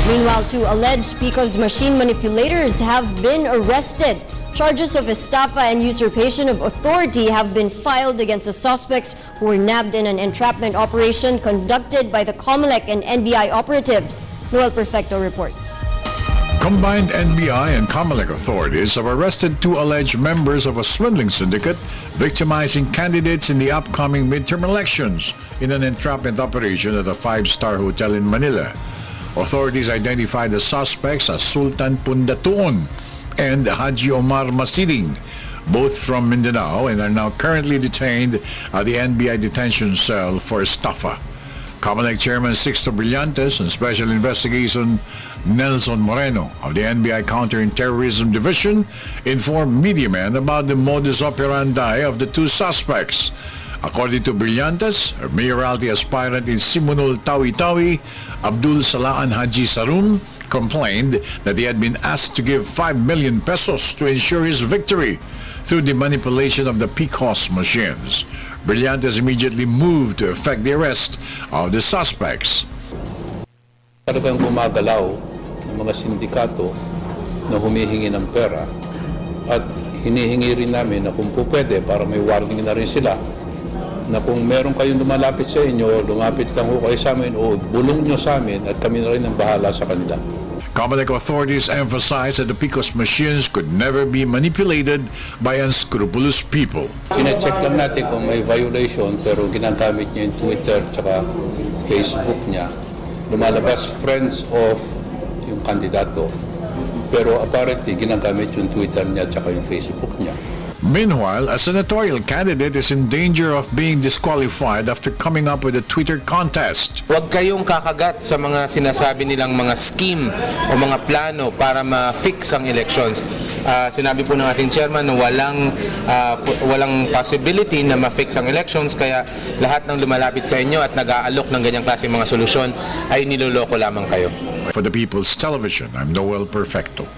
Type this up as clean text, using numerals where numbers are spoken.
Meanwhile, two alleged PICO's machine manipulators have been arrested. Charges of estafa and usurpation of authority have been filed against the suspects who were nabbed in an entrapment operation conducted by the COMELEC and NBI operatives. Noel Perfecto reports. Combined NBI and COMELEC authorities have arrested two alleged members of a swindling syndicate victimizing candidates in the upcoming midterm elections in an entrapment operation at a five-star hotel in Manila. Authorities identified the suspects as Sultan Pundatuon and Haji Omar Masiring, both from Mindanao, and are now currently detained at the NBI detention cell for estafa. COMELEC Chairman Sixto Brillantes and Special Investigation Nelson Moreno of the NBI Counter-Terrorism Division informed mediamen about the modus operandi of the two suspects. According to Brillantes, a mayoralty aspirant in Simunul, Tawi-Tawi, Abdul Salaan Haji Sarun, complained that he had been asked to give 5 million pesos to ensure his victory through the manipulation of the PICOS machines. Brillantes immediately moved to effect the arrest of the suspects. Talagang gumagalaw ng mga sindikato na humihingi ng pera at hinihingi rin namin na kung po pwede para may warning na rin sila na kung meron kayong lumalapit sa inyo, lumapit lang ho kayo sa amin o bulong nyo sa amin at kami na rin ang bahala sa kanila. COMELEC authorities emphasized that the PICOS machines could never be manipulated by unscrupulous people. Sinecheck lang natin kung may violation pero ginagamit niya yung Twitter at Facebook niya. Lumalabas friends of yung kandidato pero apparently ginagamit yung Twitter niya at yung Facebook niya. Meanwhile, a senatorial candidate is in danger of being disqualified after coming up with a Twitter contest. Huwag kayong kakagat sa mga sinasabi nilang mga scheme o mga plano para ma-fix ang elections. Sinabi po ng ating chairman na walang possibility na ma-fix ang elections, kaya lahat ng lumalapit sa inyo at nag-aalok ng ganyang klase mga solusyon ay niloloko lamang kayo. For the People's Television, I'm Noel Perfecto.